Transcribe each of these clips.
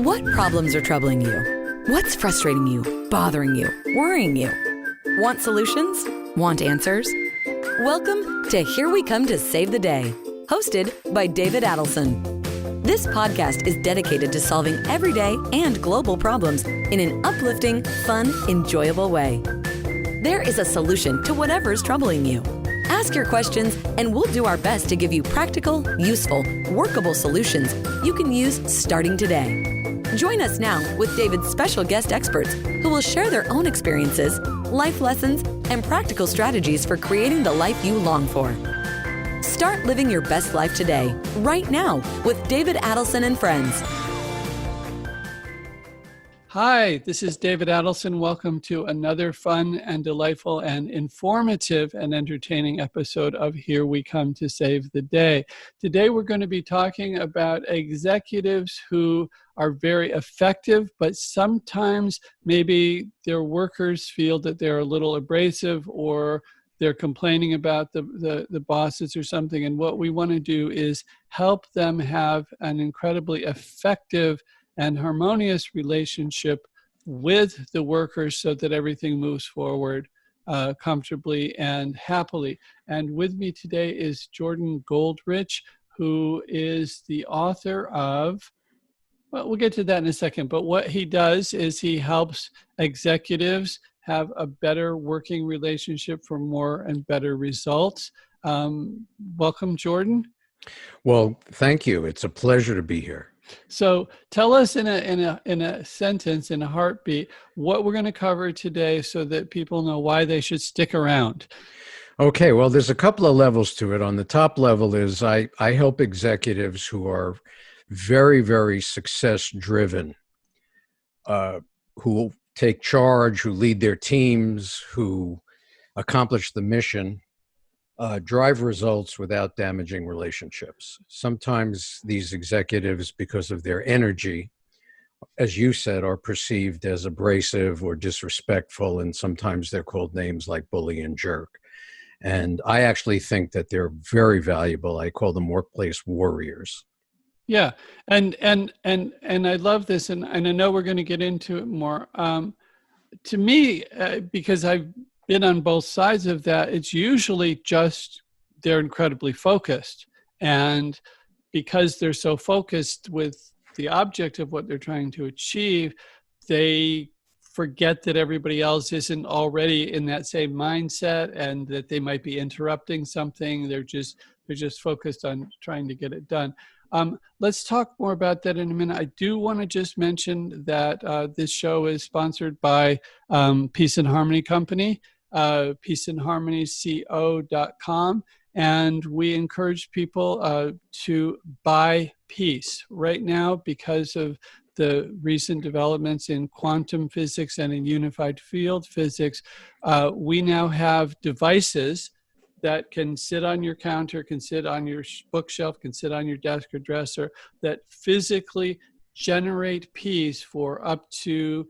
What problems are troubling you? What's frustrating you, bothering you, worrying you? Want solutions? Want answers? Welcome to Here We Come to Save the Day, hosted by David Adelson. This podcast is dedicated to solving everyday and global problems in an uplifting, fun, enjoyable way. There is a solution to whatever's troubling you. Ask your questions and we'll do our best to give you practical, useful, workable solutions you can use starting today. Join us now with David's special guest experts who will share their own experiences, life lessons, and practical strategies for creating the life you long for. Start living your best life today, right now, with David Adelson and friends. Hi, this is David Adelson. Welcome to another fun and delightful and informative and entertaining episode of Here We Come to Save the Day. Today we're going to be talking about executives who are very effective, but sometimes maybe their workers feel that they're a little abrasive or they're complaining about the bosses or something. And what we want to do is help them have an incredibly effective and harmonious relationship with the workers so that everything moves forward comfortably and happily. And with me today is Jordan Goldrich, who is the author of, well, we'll get to that in a second, but what he does is he helps executives have a better working relationship for more and better results. Welcome, Jordan. Well, thank you. It's a pleasure to be here. So tell us in a sentence, in a heartbeat, what we're going to cover today so that people know why they should stick around. Okay, well, there's a couple of levels to it. On the top level is I help executives who are very, very success-driven, who take charge, who lead their teams, who accomplish the mission, drive results without damaging relationships. Sometimes these executives, because of their energy, as you said, are perceived as abrasive or disrespectful, and sometimes they're called names like bully and jerk. And I actually think that they're very valuable. I call them workplace warriors. Yeah, and I love this, and I know we're going to get into it more. To me, because I've been on both sides of that, it's usually just they're incredibly focused. And because they're so focused with the object of what they're trying to achieve, they forget that everybody else isn't already in that same mindset and that they might be interrupting something. They're just focused on trying to get it done. Let's talk more about that in a minute. I do want to just mention that this show is sponsored by Peace and Harmony Company. peaceandharmonyco.com, and we encourage people to buy peace right now because of the recent developments in quantum physics and in unified field physics. We now have devices that can sit on your counter, can sit on your bookshelf, can sit on your desk or dresser, that physically generate peace for up to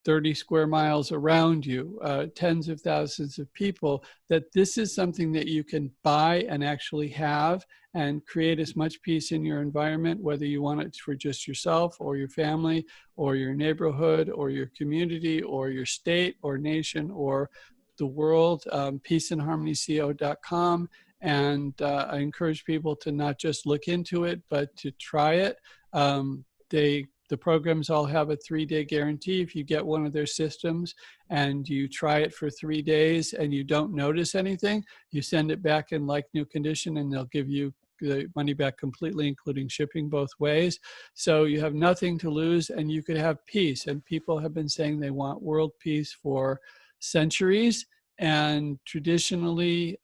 30 square miles around you, tens of thousands of people, that this is something that you can buy and actually have and create as much peace in your environment, whether you want it for just yourself or your family or your neighborhood or your community or your state or nation or the world. peaceandharmonyco.com. And I encourage people to not just look into it, but to try it. The programs all have a 3-day guarantee. If you get one of their systems and you try it for 3 days and you don't notice anything, you send it back in like new condition and they'll give you the money back completely, including shipping both ways. So you have nothing to lose and you could have peace. And people have been saying they want world peace for centuries. And traditionally,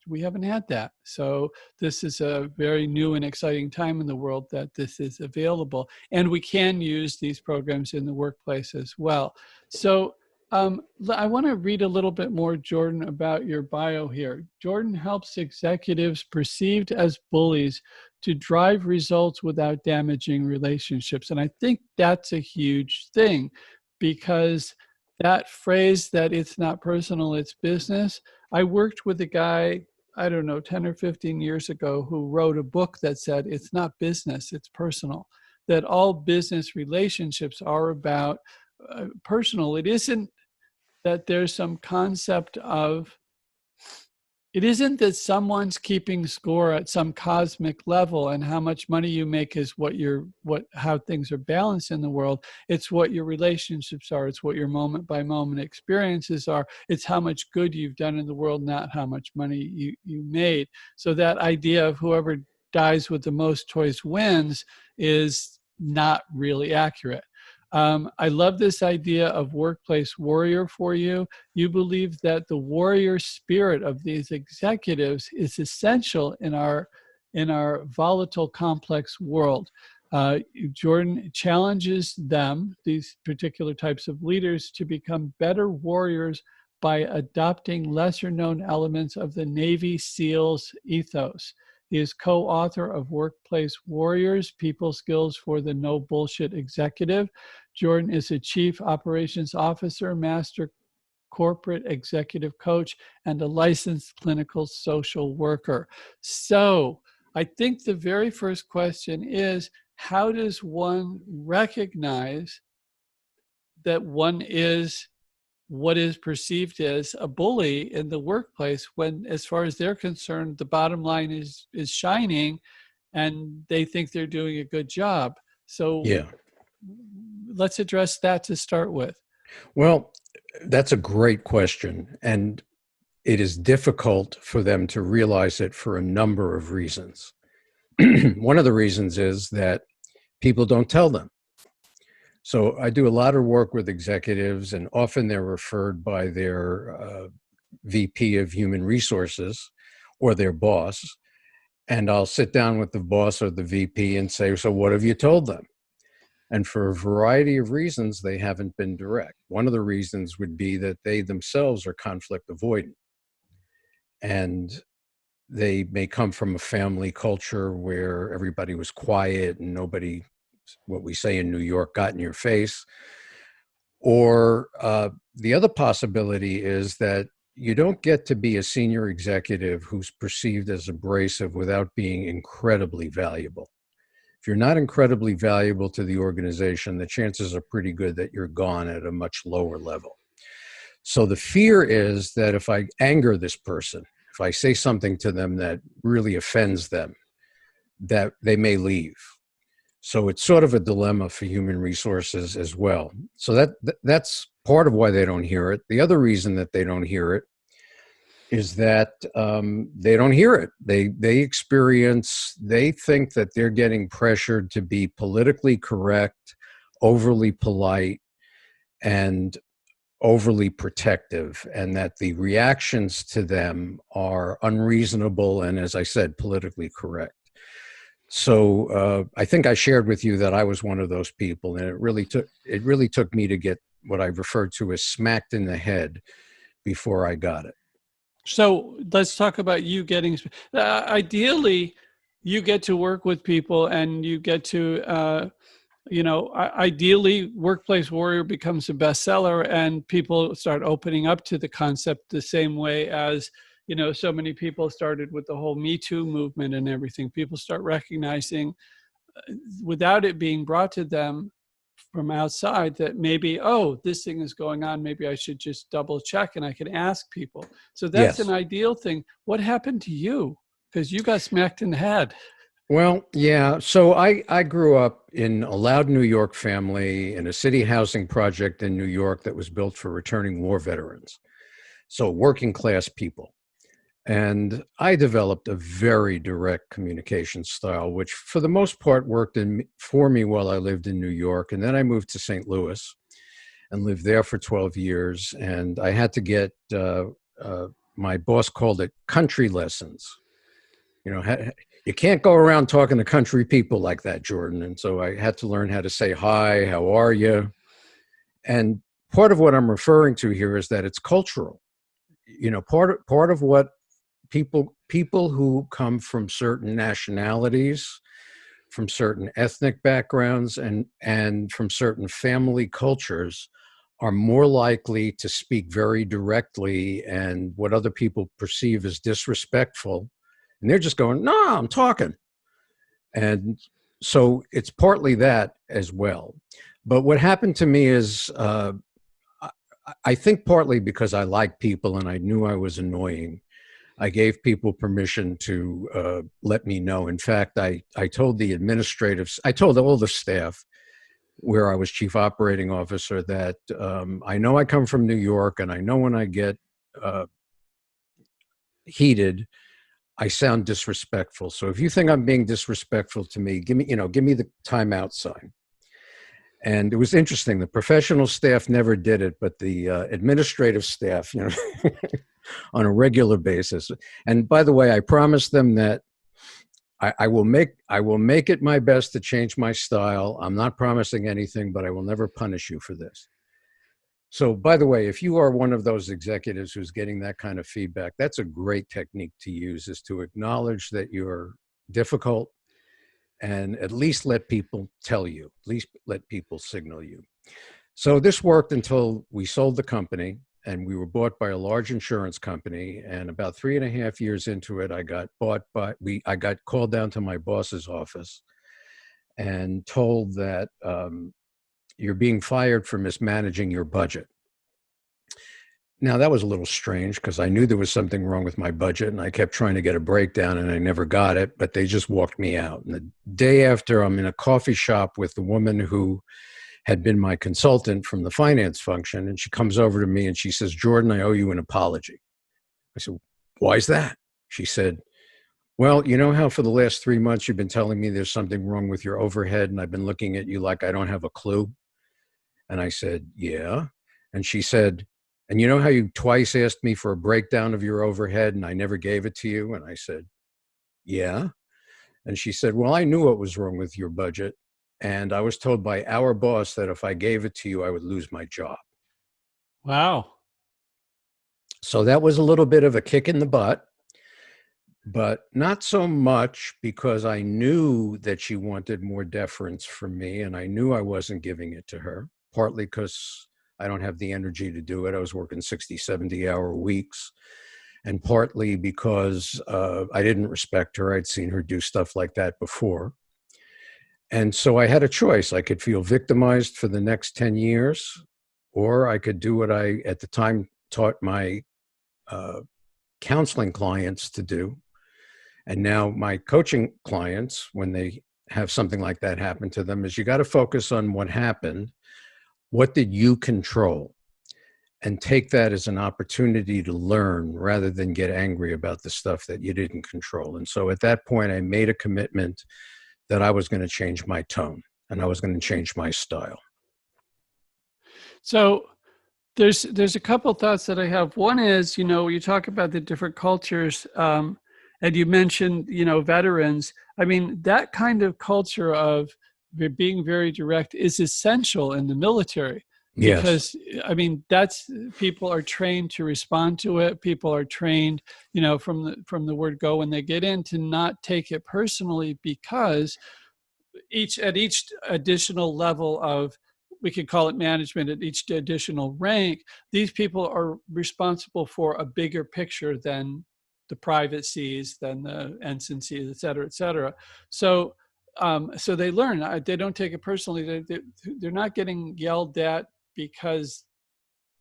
we haven't had that. So this is a very new and exciting time in the world that this is available. And we can use these programs in the workplace as well. So I want to read a little bit more, Jordan, about your bio here. Jordan helps executives perceived as bullies to drive results without damaging relationships. And I think that's a huge thing, because that phrase that it's not personal, it's business. I worked with a guy, I don't know, 10 or 15 years ago, who wrote a book that said, it's not business, it's personal. that all business relationships are about personal. It isn't that there's some concept of, it isn't that someone's keeping score at some cosmic level and how much money you make is how things are balanced in the world. It's what your relationships are. It's what your moment by moment experiences are. It's how much good you've done in the world, not how much money you made. So that idea of whoever dies with the most toys wins is not really accurate. I love this idea of workplace warrior for you. You believe that the warrior spirit of these executives is essential in our volatile, complex world. Jordan challenges them, these particular types of leaders, to become better warriors by adopting lesser known elements of the Navy SEALs ethos. He is co-author of Workplace Warriors, People Skills for the No Bullshit Executive. Jordan is a Chief Operations Officer, Master Corporate Executive Coach, and a licensed clinical social worker. So I think the very first question is, how does one recognize that one is what is perceived as a bully in the workplace when, as far as they're concerned, the bottom line is shining and they think they're doing a good job? So Yeah. let's address that to start with. Well, that's a great question. And it is difficult for them to realize it for a number of reasons. One of the reasons is that people don't tell them. So I do a lot of work with executives, and often they're referred by their VP of Human Resources or their boss. And I'll sit down with the boss or the VP and say, so what have you told them? And for a variety of reasons, they haven't been direct. One of the reasons would be that they themselves are conflict avoidant. And they may come from a family culture where everybody was quiet and nobody, what we say in New York, got in your face. Or the other possibility is that you don't get to be a senior executive who's perceived as abrasive without being incredibly valuable. If you're not incredibly valuable to the organization, the chances are pretty good that you're gone at a much lower level. So the fear is that if I anger this person, if I say something to them that really offends them, that they may leave. So it's sort of a dilemma for human resources as well. So that's part of why they don't hear it. The other reason that they don't hear it is that they don't hear it. They think that they're getting pressured to be politically correct, overly polite, and overly protective, and that the reactions to them are unreasonable and, as I said, politically correct. So I think I shared with you that I was one of those people, and it really took me to get what I referred to as smacked in the head before I got it. So let's talk about you getting, ideally, you get to work with people and you get to, ideally Workplace Warrior becomes a bestseller and people start opening up to the concept the same way as, so many people started with the whole Me Too movement and everything. People start recognizing, without it being brought to them from outside, that maybe, oh, this thing is going on, maybe I should just double check and I can ask people. So that's Yes. an ideal thing. What happened to you? Because you got smacked in the head. Well, yeah. So I grew up in a loud New York family in a city housing project in New York that was built for returning war veterans. So working class people. And I developed a very direct communication style, which for the most part worked for me while I lived in New York. And then I moved to St. Louis and lived there for 12 years. And I had to get, my boss called it country lessons. You can't go around talking to country people like that, Jordan. And so I had to learn how to say, hi, how are you? And part of what I'm referring to here is that it's cultural. Part of what people who come from certain nationalities, from certain ethnic backgrounds, and from certain family cultures are more likely to speak very directly and what other people perceive as disrespectful. And they're just going, no, I'm talking. And so it's partly that as well. But what happened to me is, I think partly because I like people and I knew I was annoying, I gave people permission to let me know. In fact, I told I told all the staff where I was chief operating officer that I know I come from New York, and I know when I get heated, I sound disrespectful. So if you think I'm being disrespectful to me, give me the timeout sign. And it was interesting. The professional staff never did it, but the administrative staff, on a regular basis. And by the way, I promised them that I will make it my best to change my style. I'm not promising anything, but I will never punish you for this. So, by the way, if you are one of those executives who's getting that kind of feedback, that's a great technique to use, is to acknowledge that you're difficult and at least let people tell you, at least let people signal you. So this worked until we sold the company and we were bought by a large insurance company. And about 3.5 years into it, I got called down to my boss's office and told that you're being fired for mismanaging your budget. Now, that was a little strange because I knew there was something wrong with my budget and I kept trying to get a breakdown and I never got it, but they just walked me out. And the day after, I'm in a coffee shop with the woman who had been my consultant from the finance function, and she comes over to me and she says, "Jordan, I owe you an apology." I said, "Why is that?" She said, "Well, you know how for the last 3 months you've been telling me there's something wrong with your overhead and I've been looking at you like I don't have a clue?" And I said, "Yeah." And she said, "And you know how you twice asked me for a breakdown of your overhead and I never gave it to you?" And I said, "Yeah." And she said, "Well, I knew what was wrong with your budget. And I was told by our boss that if I gave it to you, I would lose my job." Wow. So that was a little bit of a kick in the butt, but not so much because I knew that she wanted more deference from me and I knew I wasn't giving it to her, partly because I don't have the energy to do it. I was working 60, 70-hour weeks. And partly because I didn't respect her. I'd seen her do stuff like that before. And so I had a choice. I could feel victimized for the next 10 years, or I could do what I, at the time, taught my counseling clients to do. And now my coaching clients, when they have something like that happen to them, is you got to focus on what happened. What did you control? And take that as an opportunity to learn rather than get angry about the stuff that you didn't control. And so at that point, I made a commitment that I was going to change my tone and I was going to change my style. So there's a couple thoughts that I have. One is, you talk about the different cultures, and you mentioned, veterans. I mean, that kind of culture of being very direct is essential in the military. Yes. Because, I mean, people are trained to respond to it. People are trained, from the word go when they get in, to not take it personally, because at each additional level of, we could call it management, at each additional rank, these people are responsible for a bigger picture than the private sees, than the ensign sees, et cetera, et cetera. So they learn. They don't take it personally. They're not getting yelled at because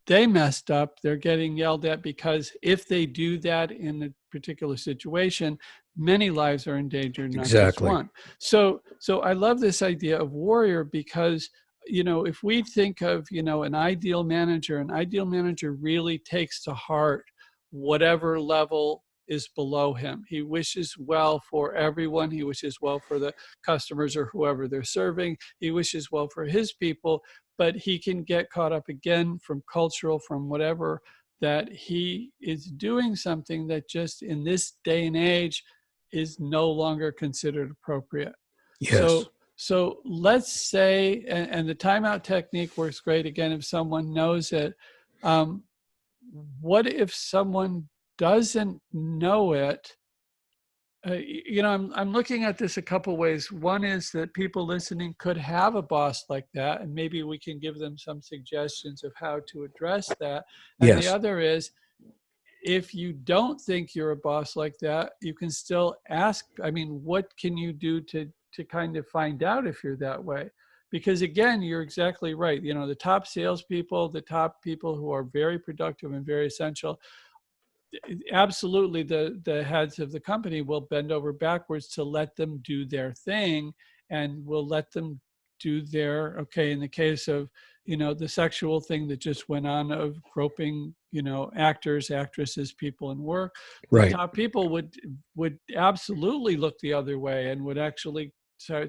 they messed up. They're getting yelled at because if they do that in a particular situation, many lives are endangered, not just one. So I love this idea of warrior because, if we think of, an ideal manager really takes to heart whatever level is below him. He wishes well for everyone. He wishes well for the customers or whoever they're serving. He wishes well for his people, but he can get caught up again from cultural, from whatever, that he is doing something that just in this day and age is no longer considered appropriate. Yes. So let's say, and the timeout technique works great again if someone knows it. What if someone doesn't know it? I'm looking at this a couple ways. One is that people listening could have a boss like that, and maybe we can give them some suggestions of how to address that. And Yes. the other is, if you don't think you're a boss like that, you can still ask, what can you do to to kind of find out if you're that way. Because again, you're exactly right. You know, the top salespeople, the top people who are very productive and very essential, absolutely the heads of the company will bend over backwards to let them do their thing, and will let them do their, okay, in the case of, you know, the sexual thing that just went on of groping, you know, actors, actresses, people in work, the Right. top people would absolutely look the other way and would actually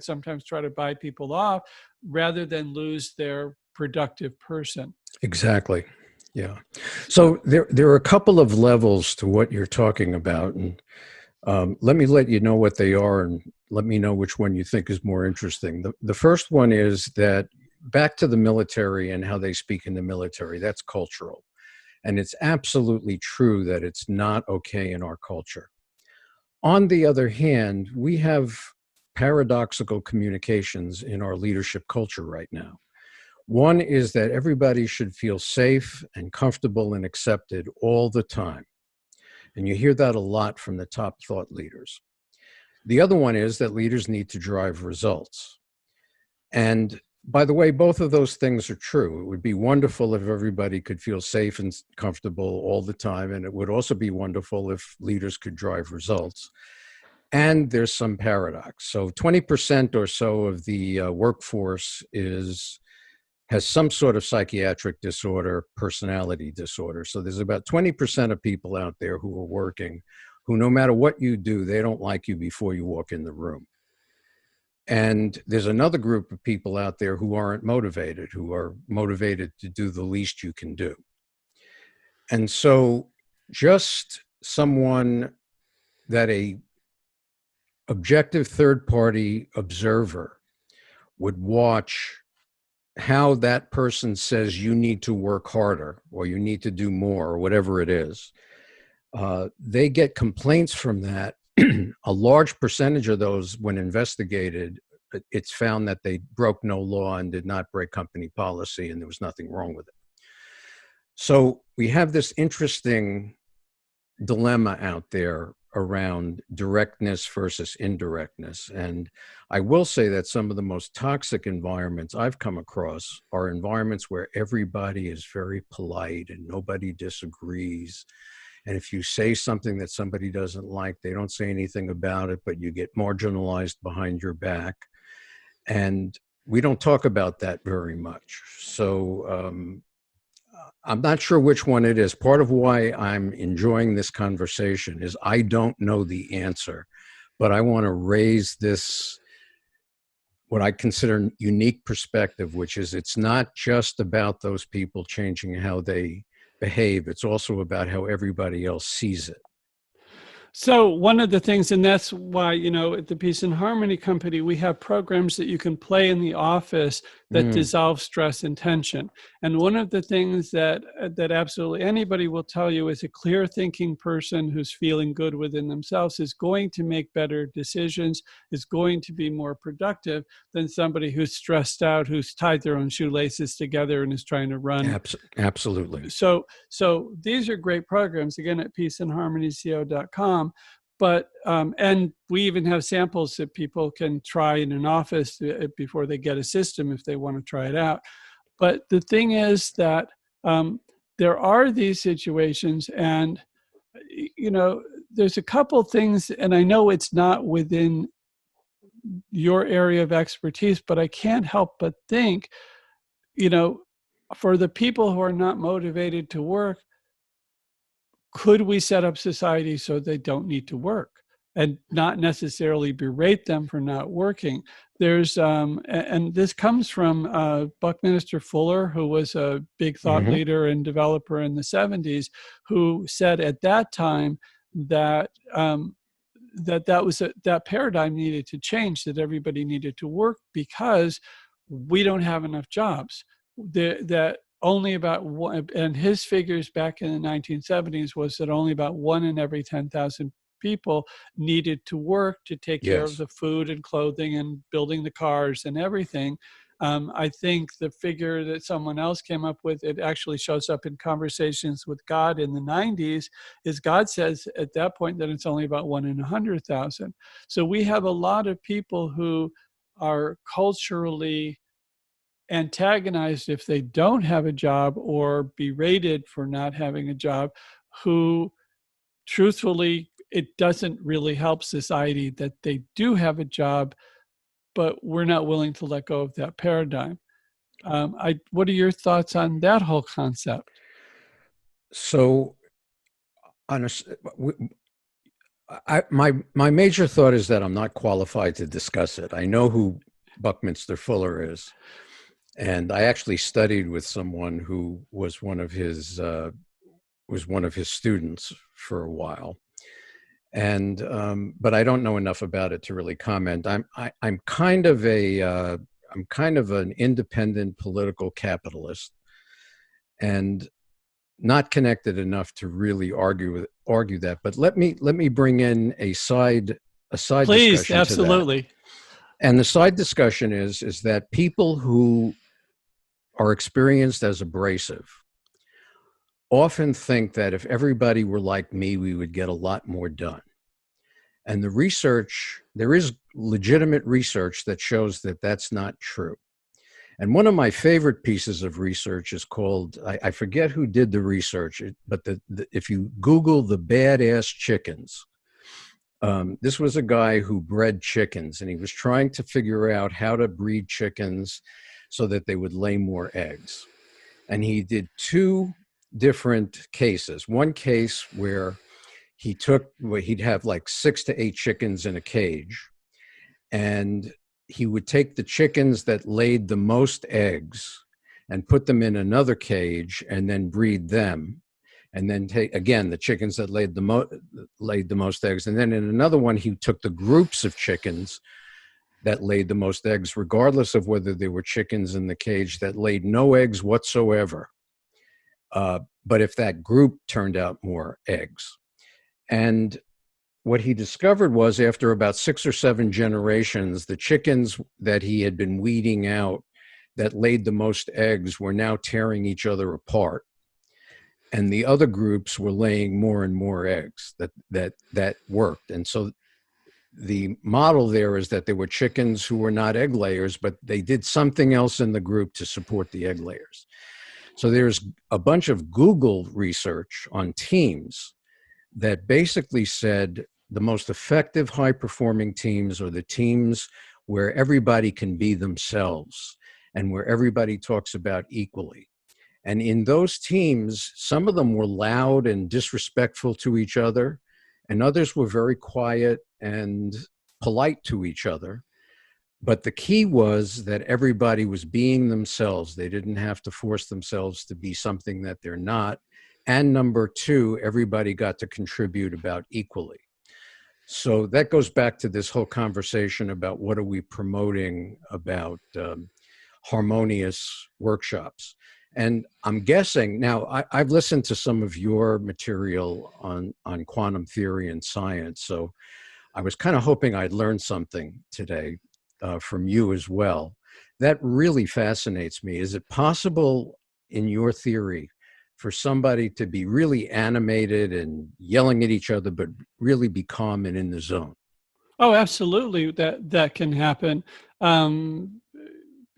sometimes try to buy people off rather than lose their productive person. Exactly. Yeah. So there are a couple of levels to what you're talking about, and let me let you know what they are, and let me know which one you think is more interesting. The first one is that back to the military and how they speak in the military, that's cultural. And it's absolutely true that it's not okay in our culture. On the other hand, we have paradoxical communications in our leadership culture right now. One is that everybody should feel safe and comfortable and accepted all the time. And you hear that a lot from the top thought leaders. The other one is that leaders need to drive results. And by the way, both of those things are true. It would be wonderful if everybody could feel safe and comfortable all the time. And it would also be wonderful if leaders could drive results. And there's some paradox. So 20% or so of the workforce has some sort of psychiatric disorder, personality disorder. So there's about 20% of people out there who are working, who no matter what you do, they don't like you before you walk in the room. And there's another group of people out there who aren't motivated, who are motivated to do the least you can do. And so just someone that a objective third-party observer would watch how that person says you need to work harder or you need to do more or whatever it is, they get complaints from that. A large percentage of those, when investigated, it's found that they broke no law and did not break company policy, and there was nothing wrong with it. So we have this interesting dilemma out there around directness versus indirectness. And I will say that some of the most toxic environments I've come across are environments where everybody is very polite and nobody disagrees. And if you say something that somebody doesn't like, they don't say anything about it, but you get marginalized behind your back. And we don't talk about that very much. So I'm not sure which one it is. Part of why I'm enjoying this conversation is I don't know the answer, but I want to raise this, what I consider unique perspective, which is it's not just about those people changing how they behave. It's also about how everybody else sees it. So one of the things, and that's why, you know, at the Peace and Harmony Company, we have programs that you can play in the office that dissolve stress and tension. And one of the things that absolutely anybody will tell you is a clear thinking person who's feeling good within themselves is going to make better decisions, is going to be more productive than somebody who's stressed out, who's tied their own shoelaces together and is trying to run. Absolutely. So these are great programs, again, at peaceandharmonyco.com. But, and we even have samples that people can try in an office before they get a system if they want to try it out. But the thing is that there are these situations, and, you know, there's a couple things, and I know it's not within your area of expertise, but I can't help but think, you know, for the people who are not motivated to work, could we set up society so they don't need to work and not necessarily berate them for not working? There's, and this comes from Buckminster Fuller, who was a big thought leader and developer in the 70s, who said at that time that that paradigm needed to change, that everybody needed to work because we don't have enough jobs. That only about one, and his figures back in the 1970s was that only about 1 in every 10,000 people needed to work to take care of the food and clothing and building the cars and everything. I think the figure that someone else came up with, it actually shows up in Conversations with God in the 90s, is God says at that point that it's only about 1 in 100,000. So we have a lot of people who are culturally antagonized if they don't have a job or berated for not having a job, who truthfully, it doesn't really help society that they do have a job, but we're not willing to let go of that paradigm. What are your thoughts on that whole concept? So, on a, my major thought is that I'm not qualified to discuss it. I know who Buckminster Fuller is, and I actually studied with someone who was one of his students for a while. And but I don't know enough about it to really comment. I'm kind of an independent political capitalist, and not connected enough to really argue that. But let me bring in a side Please, discussion absolutely. to that. And the side discussion is that people who are experienced as abrasive often think that if everybody were like me, we would get a lot more done. And the research, there is legitimate research that shows that that's not true. And one of my favorite pieces of research is called, I forget who did the research, but if you Google the badass chickens, this was a guy who bred chickens, and he was trying to figure out how to breed chickens so that they would lay more eggs. And he did two different cases. One case where he'd have like 6 to 8 chickens in a cage, and he would take the chickens that laid the most eggs and put them in another cage and then breed them, and then take again the chickens that laid the most eggs, and then in another one he took the groups of chickens that laid the most eggs, regardless of whether they were chickens in the cage that laid no eggs whatsoever, but if that group turned out more eggs. And what he discovered was, after about 6 or 7 generations, the chickens that he had been weeding out that laid the most eggs were now tearing each other apart. And the other groups were laying more and more eggs that worked. And so the model there is that there were chickens who were not egg layers, but they did something else in the group to support the egg layers. So there's a bunch of Google research on teams that basically said the most effective high-performing teams are the teams where everybody can be themselves and where everybody talks about equally. And in those teams, some of them were loud and disrespectful to each other, and others were very quiet and polite to each other. But the key was that everybody was being themselves. They didn't have to force themselves to be something that they're not. And number 2, everybody got to contribute about equally. So that goes back to this whole conversation about what are we promoting about harmonious workshops. And I'm guessing, now I've listened to some of your material on quantum theory and science, so I was kind of hoping I'd learn something today from you as well. That really fascinates me. Is it possible in your theory for somebody to be really animated and yelling at each other, but really be calm and in the zone? Oh, absolutely. That can happen. And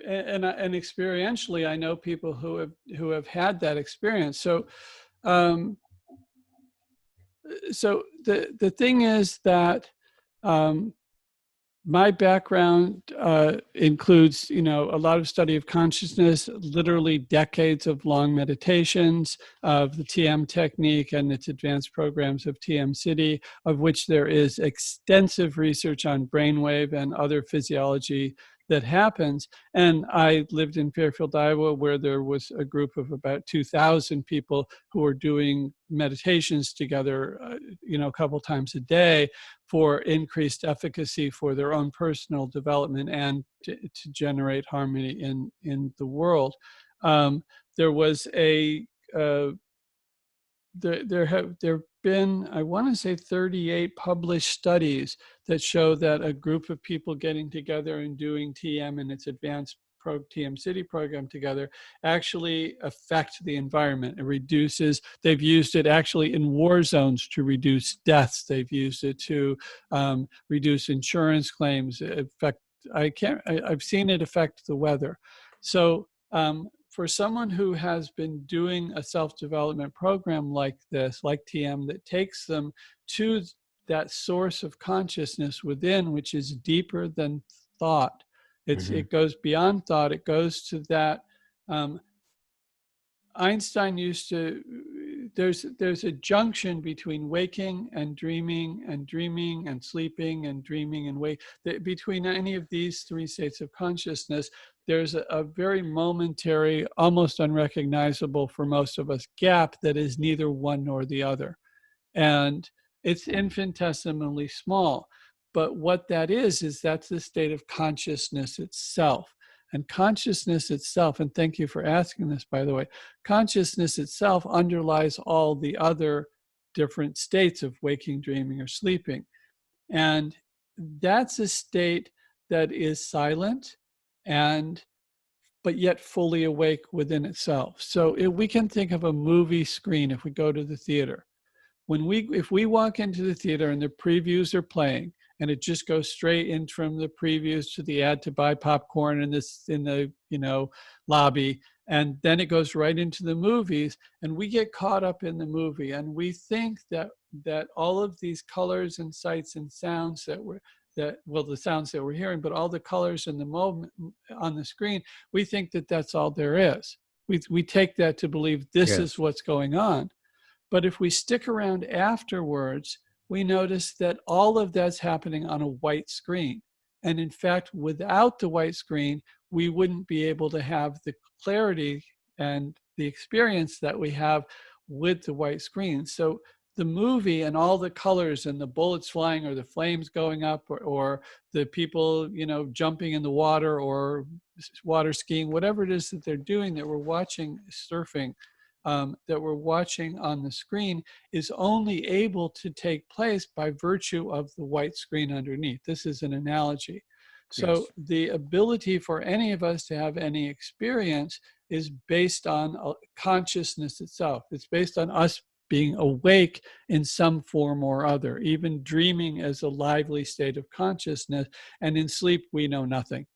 experientially, I know people who have had that experience. So, so the thing is that my background includes, a lot of study of consciousness, literally decades of long meditations of the TM technique and its advanced programs of TM City, of which there is extensive research on brainwave and other physiology that happens. And I lived in Fairfield, Iowa, where there was a group of about 2,000 people who were doing meditations together, a couple times a day for increased efficacy for their own personal development and to generate harmony in the world. There was there have been, I want to say, 38 published studies that show that a group of people getting together and doing TM and its advanced TM City program together actually affect the environment. It reduces, they've used it actually in war zones to reduce deaths. They've used it to reduce insurance claims. I've seen it affect the weather. So for someone who has been doing a self-development program like this, like TM, that takes them to that source of consciousness within, which is deeper than thought. It goes beyond thought. It goes to that. Einstein used to. There's a junction between waking and dreaming and sleeping and dreaming and wake. Between any of these three states of consciousness, there's a very momentary, almost unrecognizable for most of us, gap that is neither one nor the other. And it's infinitesimally small. But what that is that's the state of consciousness itself. And consciousness itself, and thank you for asking this, by the way, consciousness itself underlies all the other different states of waking, dreaming, or sleeping. And that's a state that is silent but yet fully awake within itself. So we can think of a movie screen if we go to the theater. If we walk into the theater and the previews are playing, and it just goes straight in from the previews to the ad to buy popcorn in the lobby, and then it goes right into the movies, and we get caught up in the movie, and we think that all of these colors and sights and sounds the sounds that we're hearing, but all the colors in the moment on the screen, we think that that's all there is. We take that to believe this is what's going on. But if we stick around afterwards, we notice that all of that's happening on a white screen. And in fact, without the white screen, we wouldn't be able to have the clarity and the experience that we have with the white screen. So the movie and all the colors and the bullets flying or the flames going up or the people, jumping in the water or water skiing, whatever it is that they're doing that we're watching, surfing, that we're watching on the screen is only able to take place by virtue of the white screen underneath. This is an analogy. So the ability for any of us to have any experience is based on consciousness itself. It's based on us being awake in some form or other, even dreaming as a lively state of consciousness. And in sleep, we know nothing.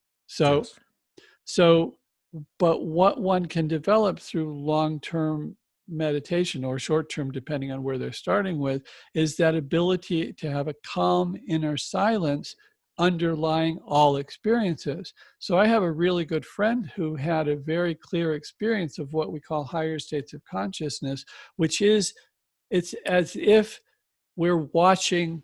But what one can develop through long-term meditation or short-term, depending on where they're starting with, is that ability to have a calm inner silence underlying all experiences. So I have a really good friend who had a very clear experience of what we call higher states of consciousness, which is, it's as if we're watching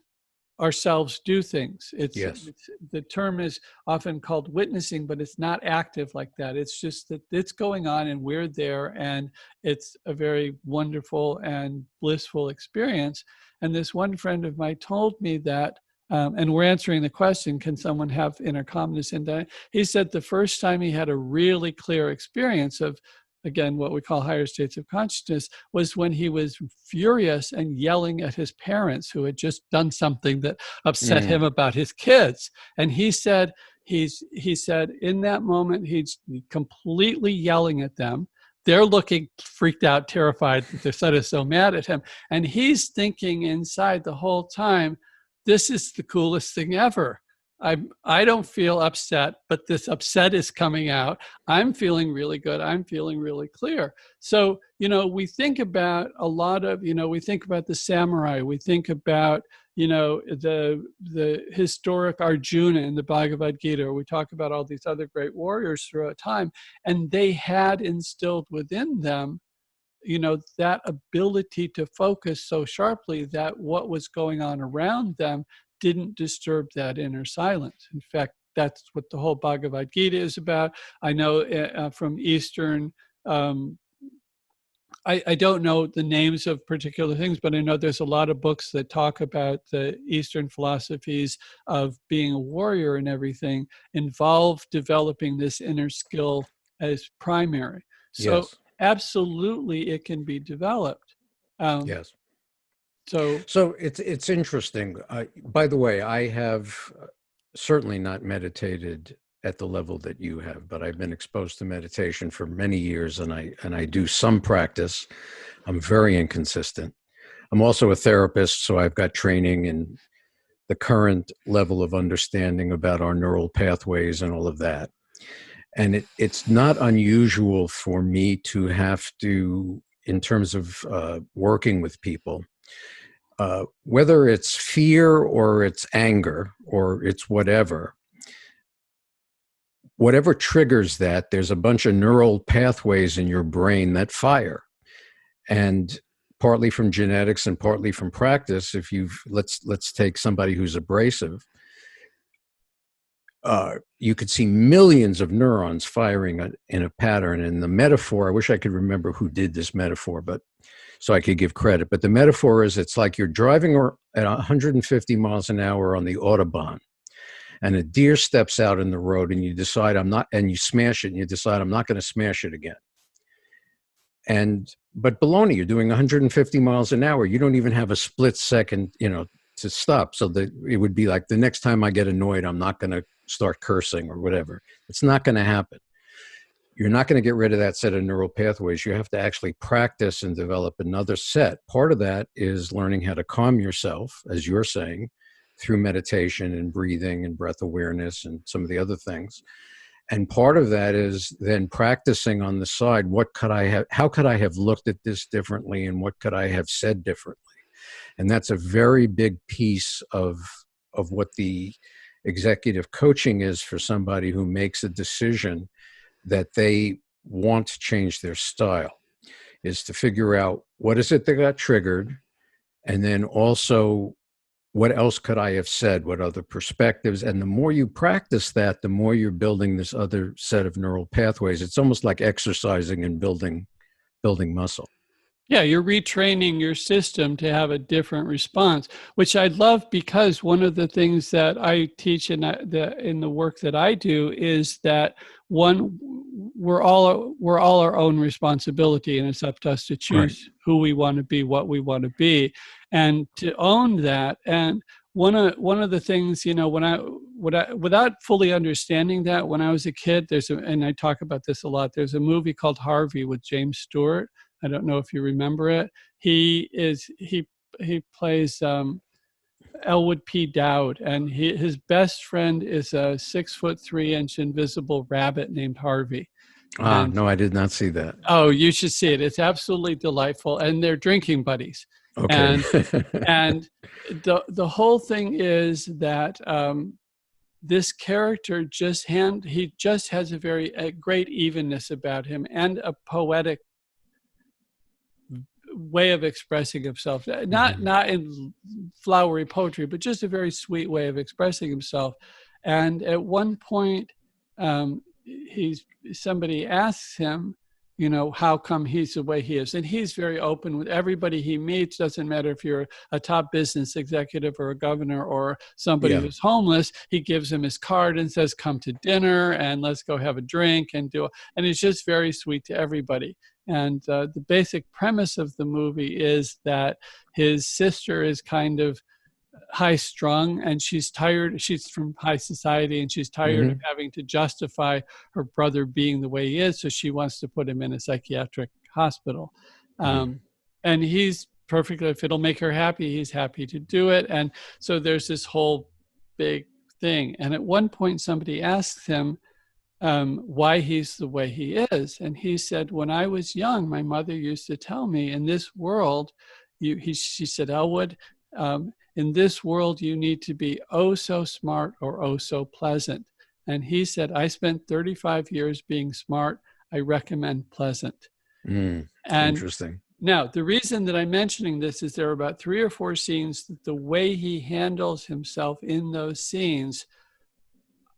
ourselves do things. The term is often called witnessing, but it's not active like that. It's just that it's going on and we're there, and it's a very wonderful and blissful experience. And this one friend of mine told me that, and we're answering the question, can someone have inner calmness in that? He said the first time he had a really clear experience of, again, what we call higher states of consciousness, was when he was furious and yelling at his parents who had just done something that upset him about his kids. And he said, he said in that moment, he's completely yelling at them. They're looking freaked out, terrified that their son is so mad at him. And he's thinking inside the whole time, this is the coolest thing ever. I don't feel upset, but this upset is coming out. I'm feeling really good. I'm feeling really clear. So, we think about a lot of, we think about the samurai. We think about, the historic Arjuna in the Bhagavad Gita. We talk about all these other great warriors throughout time, and they had instilled within them, that ability to focus so sharply that what was going on around them didn't disturb that inner silence. In fact, that's what the whole Bhagavad Gita is about. I know from Eastern, I don't know the names of particular things, but I know there's a lot of books that talk about the Eastern philosophies of being a warrior and everything involve developing this inner skill as primary. So absolutely it can be developed. So it's interesting. By the way, I have certainly not meditated at the level that you have, but I've been exposed to meditation for many years, and I do some practice. I'm very inconsistent. I'm also a therapist, so I've got training in the current level of understanding about our neural pathways and all of that. And it's not unusual for me to have to, in terms of working with people, whether it's fear or it's anger or it's whatever triggers that, there's a bunch of neural pathways in your brain that fire. And partly from genetics and partly from practice, if let's take somebody who's abrasive, you could see millions of neurons firing in a pattern. And the metaphor, I wish I could remember who did this metaphor, but so I could give credit. But the metaphor is, it's like you're driving at 150 miles an hour on the Autobahn, and a deer steps out in the road, and you decide and you smash it, and you decide, I'm not going to smash it again. But baloney, you're doing 150 miles an hour. You don't even have a split second, to stop. So that it would be like, the next time I get annoyed, I'm not going to start cursing or whatever. It's not going to happen. You're not going to get rid of that set of neural pathways. You have to actually practice and develop another set. Part of that is learning how to calm yourself, as you're saying, through meditation and breathing and breath awareness and some of the other things. And part of that is then practicing on the side, how could I have looked at this differently, and what could I have said differently? And that's a very big piece of what the executive coaching is for somebody who makes a decision that they want to change their style, is to figure out what is it that got triggered, and then also what else could I have said, what other perspectives. And the more you practice that, the more you're building this other set of neural pathways. It's almost like exercising and building muscle. Yeah, you're retraining your system to have a different response, which I love, because one of the things that I teach in the work that I do is that we're all our own responsibility, and it's up to us to choose who we want to be, what we want to be, and to own that. And one of the things, without fully understanding that, when I was a kid, and I talk about this a lot, there's a movie called Harvey with James Stewart. I don't know if you remember it. He plays Elwood P. Dowd, and his best friend is a 6'3" invisible rabbit named Harvey. No, I did not see that. Oh, you should see it. It's absolutely delightful, and they're drinking buddies. Okay. And the whole thing is that this character just has a great evenness about him, and a poetic way of expressing himself, not in flowery poetry, but just a very sweet way of expressing himself. And at one point, somebody asks him, how come he's the way he is, and he's very open with everybody he meets. Doesn't matter if you're a top business executive or a governor or somebody who's homeless. He gives him his card and says, "Come to dinner and let's go have a drink," and it's just very sweet to everybody. And the basic premise of the movie is that his sister is kind of high strung, and she's tired. She's from high society, and she's tired of having to justify her brother being the way he is. So she wants to put him in a psychiatric hospital. And he's perfectly, if it'll make her happy, he's happy to do it. And so there's this whole big thing. And at one point, somebody asks him why he's the way he is. And he said, when I was young, my mother used to tell me, in this world, she said, Elwood, in this world, you need to be oh so smart or oh so pleasant. And he said, I spent 35 years being smart. I recommend pleasant. And interesting. Now, the reason that I'm mentioning this is there are about 3 or 4 scenes that the way he handles himself in those scenes,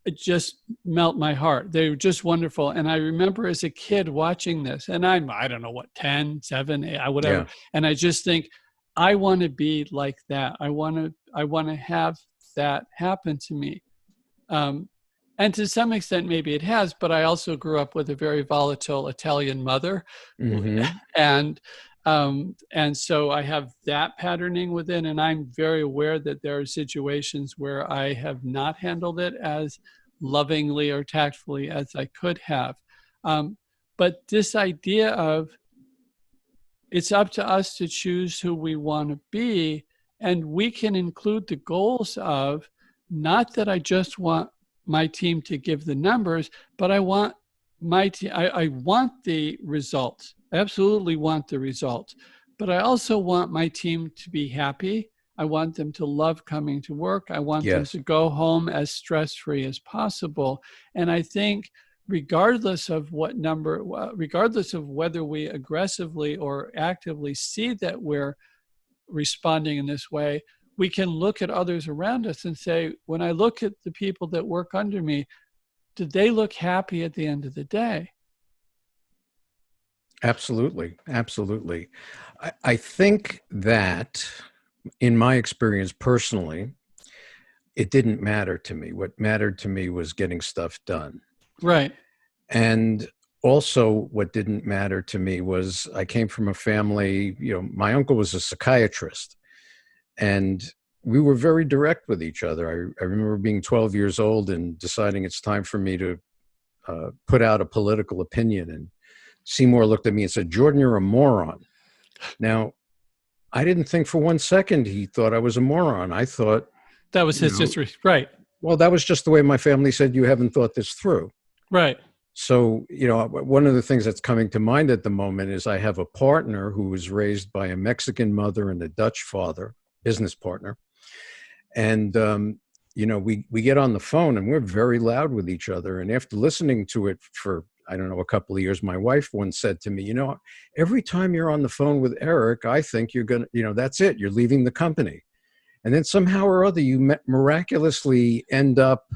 it just melt my heart. They were just wonderful. And I remember as a kid watching this, and I don't know what, 10, 7, 8, whatever. Yeah. And I just think, I want to be like that. I want to have that happen to me. And to some extent, maybe it has, but I also grew up with a very volatile Italian mother. And so I have that patterning within, and I'm very aware that there are situations where I have not handled it as lovingly or tactfully as I could have. But this idea of it's up to us to choose who we want to be, and we can include the goals of not that I just want my team to give the numbers, but I want my team, I want the results. I absolutely want the results. But I also want my team to be happy. I want them to love coming to work. I want them Yes. to go home as stress-free as possible. And I think regardless of what number, regardless of whether we aggressively or actively see that we're responding in this way, we can look at others around us and say, when I look at the people that work under me, do they look happy at the end of the day? Absolutely. Absolutely. I think that in my experience personally, it didn't matter to me. What mattered to me was getting stuff done. Right. And also what didn't matter to me was I came from a family, my uncle was a psychiatrist, and we were very direct with each other. I remember being 12 years old and deciding it's time for me to put out a political opinion, and Seymour looked at me and said, "Jordan, you're a moron." Now, I didn't think for one second he thought I was a moron. I thought that was his history. Right. Well, that was just the way my family said, "You haven't thought this through." Right. So, one of the things that's coming to mind at the moment is I have a partner who was raised by a Mexican mother and a Dutch father, business partner. And, we get on the phone and we're very loud with each other. And after listening to it for, I don't know, a couple of years, my wife once said to me, every time you're on the phone with Eric, I think you're going to, that's it. You're leaving the company. And then somehow or other, you miraculously end up,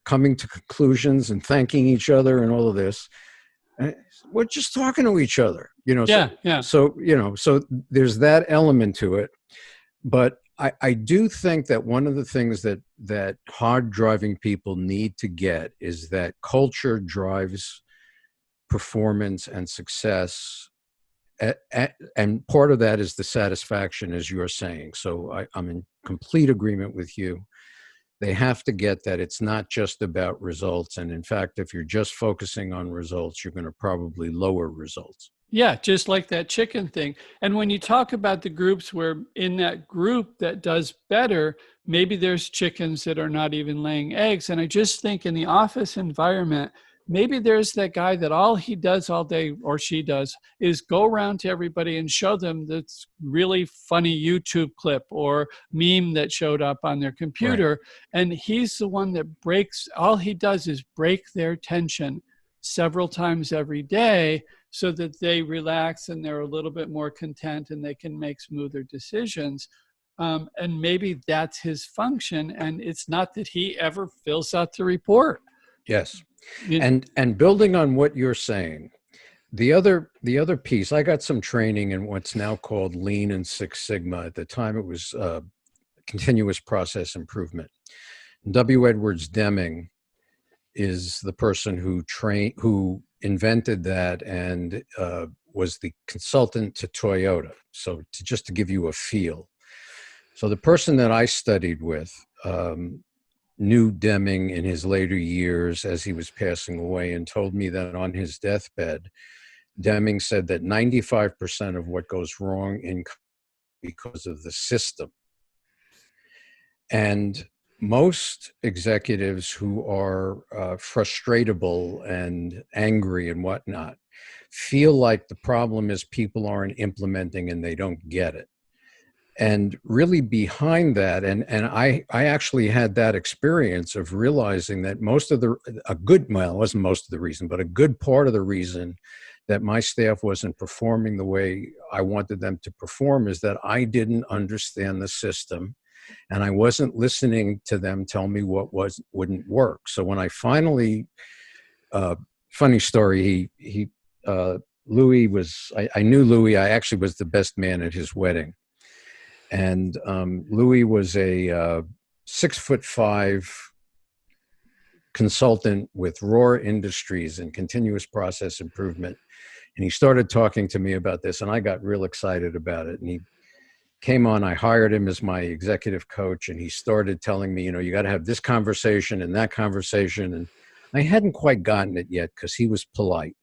coming to conclusions and thanking each other and all of this. We're just talking to each other, Yeah. So there's that element to it. But I do think that one of the things that hard driving people need to get is that culture drives performance and success. And part of that is the satisfaction, as you're saying. So I'm in complete agreement with you. They have to get that it's not just about results. And in fact, if you're just focusing on results, you're going to probably lower results. Yeah, just like that chicken thing. And when you talk about the groups where in that group that does better, maybe there's chickens that are not even laying eggs. And I just think in the office environment, maybe there's that guy that all he does all day, or she does, is go around to everybody and show them this really funny YouTube clip or meme that showed up on their computer. Right. And he's the one that all he does is break their tension several times every day so that they relax and they're a little bit more content and they can make smoother decisions. And maybe that's his function. And it's not that he ever fills out the report. Yes. And building on what you're saying, the other piece, I got some training in what's now called Lean and Six Sigma. At the time, it was continuous process improvement. W. Edwards Deming is the person who invented that and was the consultant to Toyota. So just to give you a feel. So the person that I studied with knew Deming in his later years as he was passing away and told me that on his deathbed, Deming said that 95% of what goes wrong in because of the system. And most executives who are frustratable and angry and whatnot feel like the problem is people aren't implementing and they don't get it. And really behind that, and I actually had that experience of realizing that it wasn't most of the reason, but a good part of the reason that my staff wasn't performing the way I wanted them to perform is that I didn't understand the system and I wasn't listening to them tell me what wouldn't work. So when I finally, funny story, Louis I knew Louis, I actually was the best man at his wedding. And Louis was a 6'5" consultant with Rohr Industries and continuous process improvement. And he started talking to me about this, and I got real excited about it. And he came on, I hired him as my executive coach, and he started telling me, you got to have this conversation and that conversation. And I hadn't quite gotten it yet because he was polite.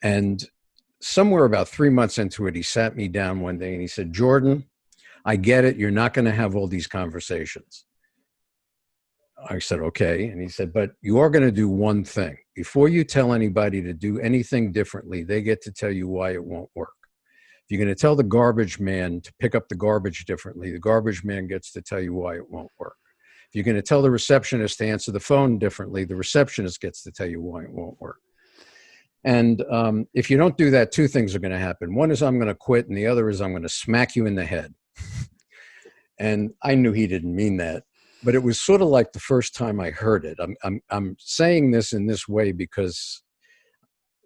And somewhere about 3 months into it, he sat me down one day and he said, Jordan, I get it. You're not going to have all these conversations. I said, okay. And he said, but you are going to do one thing. Before you tell anybody to do anything differently, they get to tell you why it won't work. If you're going to tell the garbage man to pick up the garbage differently, the garbage man gets to tell you why it won't work. If you're going to tell the receptionist to answer the phone differently, the receptionist gets to tell you why it won't work. And if you don't do that, two things are going to happen. One is I'm going to quit, and the other is I'm going to smack you in the head. And I knew he didn't mean that. But it was sort of like the first time I heard it. I'm saying this in this way because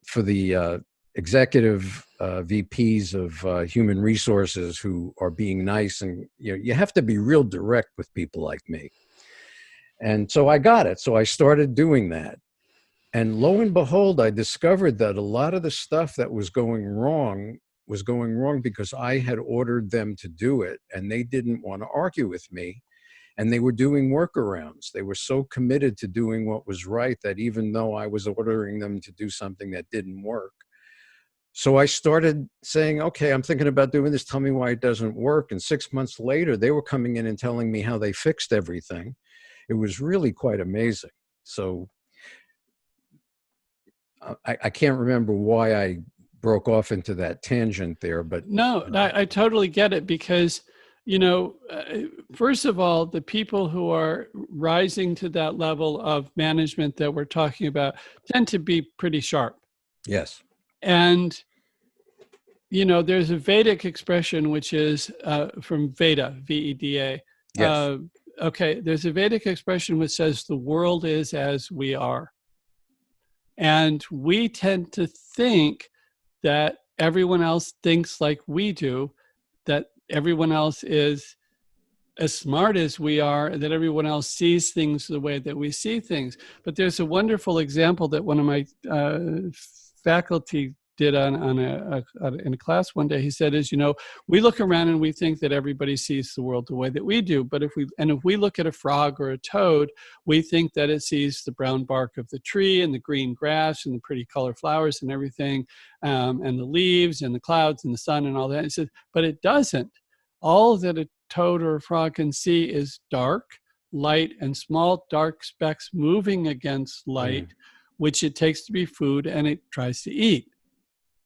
for the executive VPs of human resources who are being nice, and you have to be real direct with people like me. And so I got it. So I started doing that. And lo and behold, I discovered that a lot of the stuff that was going wrong because I had ordered them to do it, and they didn't want to argue with me. And they were doing workarounds. They were so committed to doing what was right that even though I was ordering them to do something that didn't work. So I started saying, okay, I'm thinking about doing this. Tell me why it doesn't work. And 6 months later, they were coming in and telling me how they fixed everything. It was really quite amazing. So I can't remember why I broke off into that tangent there, but no, I totally get it because first of all, the people who are rising to that level of management that we're talking about tend to be pretty sharp. Yes. And, there's a Vedic expression, which is from Veda, V-E-D-A. Yes. Okay, there's a Vedic expression which says the world is as we are. And we tend to think that everyone else thinks like we do, that everyone else is as smart as we are, that everyone else sees things the way that we see things. But there's a wonderful example that one of my faculty did in a class one day. He said, we look around and we think that everybody sees the world the way that we do. But if we look at a frog or a toad, we think that it sees the brown bark of the tree and the green grass and the pretty color flowers and everything, and the leaves and the clouds and the sun and all that. He said, but it doesn't. All that a toad or a frog can see is dark, light, and small dark specks moving against light, which it takes to be food, and it tries to eat.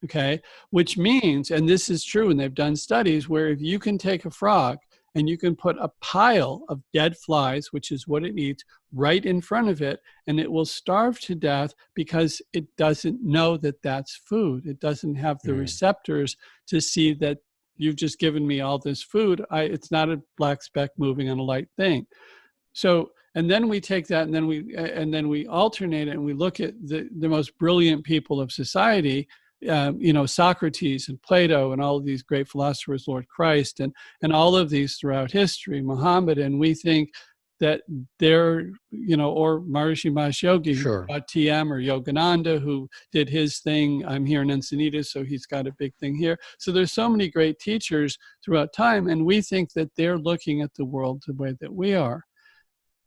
Okay, which means, and this is true, and they've done studies where if you can take a frog and you can put a pile of dead flies, which is what it eats, right in front of it, and it will starve to death because it doesn't know that that's food. It doesn't have the receptors to see that you've just given me all this food. It's not a black speck moving on a light thing. So, and then we take that and then we alternate it and we look at the most brilliant people of society, Socrates and Plato and all of these great philosophers, Lord Christ, and all of these throughout history, Muhammad, and we think that they're, or Maharishi Mahesh Yogi, Sure. TM, or Yogananda, who did his thing. I'm here in Encinitas, so he's got a big thing here. So there's so many great teachers throughout time, and we think that they're looking at the world the way that we are.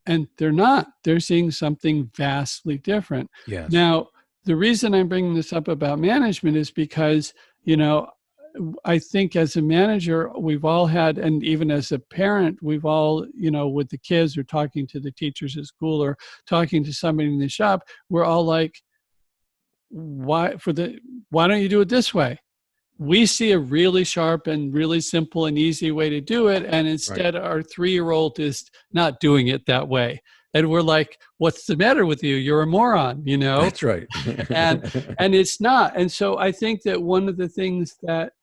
And they're not. They're seeing something vastly different. Yes. Now, the reason I'm bringing this up about management is because, I think as a manager, we've all had, and even as a parent, we've all, with the kids or talking to the teachers at school or talking to somebody in the shop, we're all like, why don't you do it this way? We see a really sharp and really simple and easy way to do it. And instead, our 3-year-old is not doing it that way. And we're like, what's the matter with you? You're a moron, That's right. and it's not. And so I think that one of the things that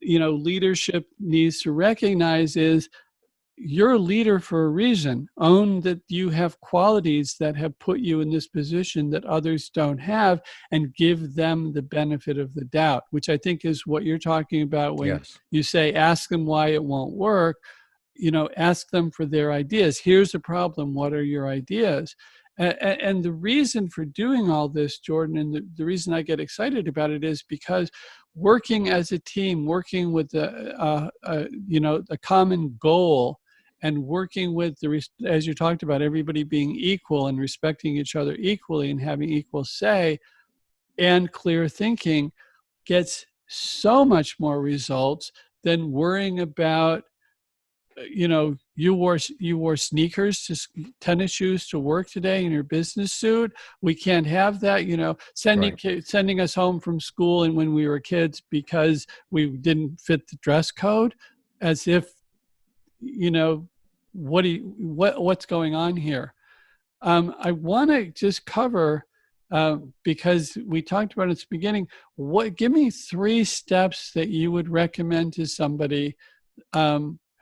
leadership needs to recognize is you're a leader for a reason. Own that you have qualities that have put you in this position that others don't have, and give them the benefit of the doubt, which I think is what you're talking about when you say, ask them why it won't work. Ask them for their ideas. Here's the problem. What are your ideas? And the reason for doing all this, Jordan, and the reason I get excited about it is because working as a team, working with a common goal, and working with as you talked about, everybody being equal and respecting each other equally and having equal say and clear thinking gets so much more results than worrying about, you wore sneakers tennis shoes to work today in your business suit. We can't have that, sending us home from school and when we were kids because we didn't fit the dress code, as if, what's going on here? I want to just cover, because we talked about it at the beginning, give me 3 steps that you would recommend to somebody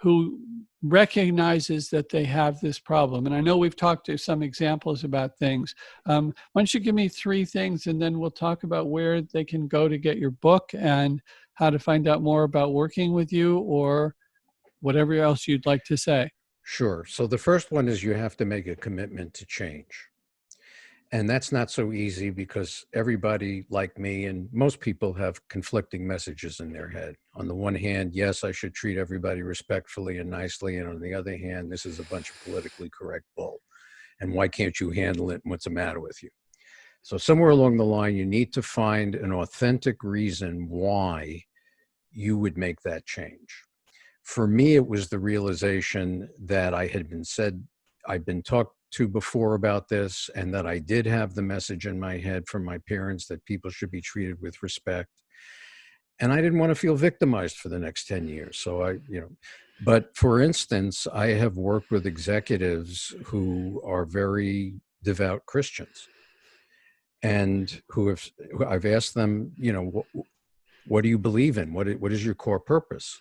who recognizes that they have this problem. And I know we've talked to some examples about things. Why don't you give me 3 things, and then we'll talk about where they can go to get your book and how to find out more about working with you, or whatever else you'd like to say. Sure. So the first one is you have to make a commitment to change. And that's not so easy because everybody like me and most people have conflicting messages in their head. On the one hand, yes, I should treat everybody respectfully and nicely. And on the other hand, this is a bunch of politically correct bull. And why can't you handle it? And what's the matter with you? So somewhere along the line, you need to find an authentic reason why you would make that change. For me, it was the realization that I'd been talked to before about this, and that I did have the message in my head from my parents that people should be treated with respect. And I didn't want to feel victimized for the next 10 years. So but for instance, I have worked with executives who are very devout Christians and who I've asked them, what do you believe in? What is your core purpose?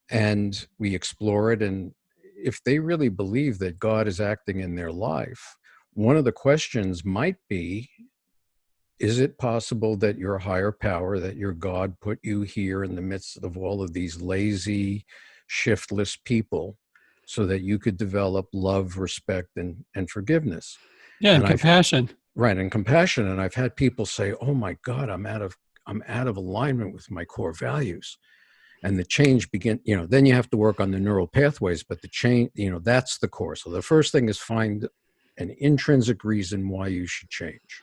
And we explore it. And if they really believe that God is acting in their life, one of the questions might be, is it possible that your higher power, that your God put you here in the midst of all of these lazy, shiftless people so that you could develop love, respect, and forgiveness? Yeah, and compassion. And compassion. And I've had people say, oh my God, I'm out of alignment with my core values. And the change then you have to work on the neural pathways, but the change, that's the core. So the first thing is find an intrinsic reason why you should change.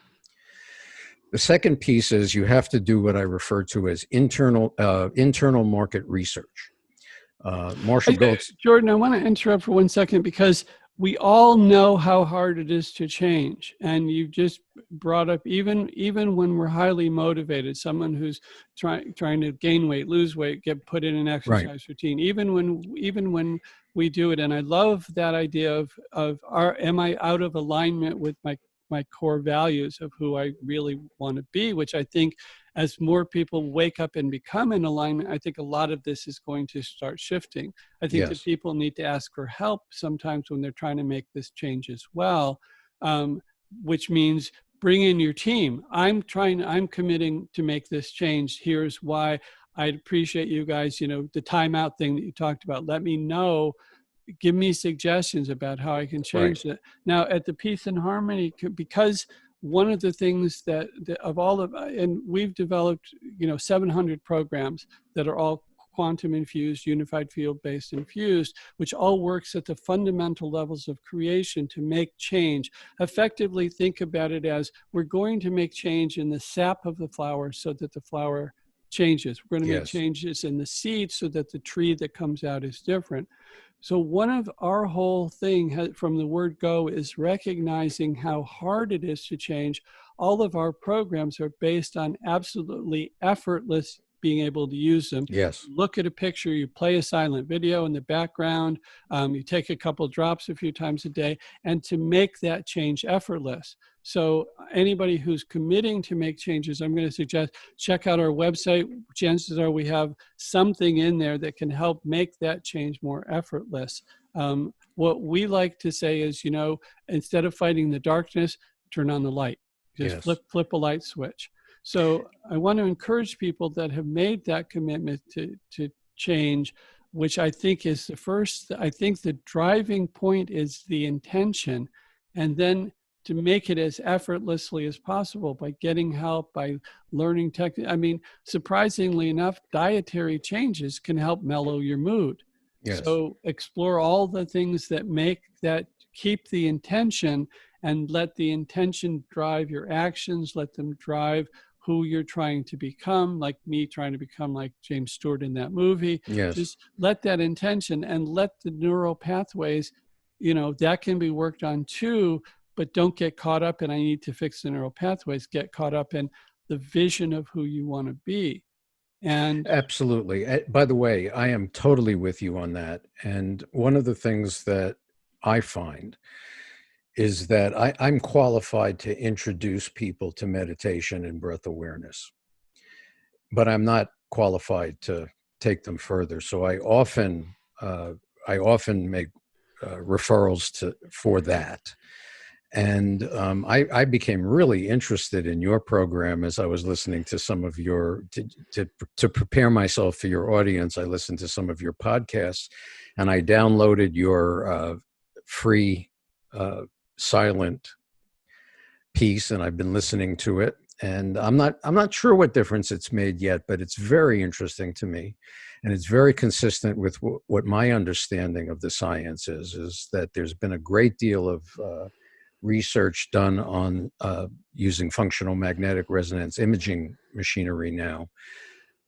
The second piece is you have to do what I refer to as internal market research. Marshall Golds. Jordan, I want to interrupt for 1 second because we all know how hard it is to change. And you just brought up, even when we're highly motivated, someone who's trying to gain weight, lose weight, get put in an exercise routine, even when we do it. And I love that idea of am I out of alignment with my core values of who I really want to be, which I think as more people wake up and become in alignment, I think a lot of this is going to start shifting. I think that people need to ask for help sometimes when they're trying to make this change as well, which means bring in your team. I'm committing to make this change. Here's why. I'd appreciate you guys, the timeout thing that you talked about. Let me know. Give me suggestions about how I can change that. Now, at the Peace and Harmony, because one of the things and we've developed, 700 programs that are all quantum-infused, unified field-based infused, which all works at the fundamental levels of creation to make change. Effectively, think about it as we're going to make change in the sap of the flower so that the flower changes. We're going to make changes in the seed so that the tree that comes out is different. So one of our whole thing from the word go is recognizing how hard it is to change. All of our programs are based on absolutely effortless being able to use them. Yes. Look at a picture, you play a silent video in the background, you take a couple drops a few times a day, and to make that change effortless. So anybody who's committing to make changes, I'm going to suggest check out our website. Chances are we have something in there that can help make that change more effortless. What we like to say is, instead of fighting the darkness, turn on the light. Just flip a light switch. So I want to encourage people that have made that commitment to change, which I think is the first. I think the driving point is the intention, and then to make it as effortlessly as possible by getting help, by learning technique. I mean, surprisingly enough, dietary changes can help mellow your mood. Yes. So explore all the things that keep the intention, and let the intention drive your actions, let them drive who you're trying to become, like me trying to become like James Stewart in that movie. Yes. Just let that intention and let the neural pathways, that can be worked on too, but don't get caught up in, I need to fix the neural pathways, get caught up in the vision of who you want to be. And Absolutely. By the way, I am totally with you on that. And one of the things that I find is that I'm qualified to introduce people to meditation and breath awareness, but I'm not qualified to take them further. So I often make referrals for that. And I became really interested in your program as I was listening to some of to prepare myself for your audience. I listened to some of your podcasts, and I downloaded your free silent piece, and I've been listening to it. And I'm not sure what difference it's made yet, but it's very interesting to me, and it's very consistent with what my understanding of the science is that there's been a great deal of research done on using functional magnetic resonance imaging machinery now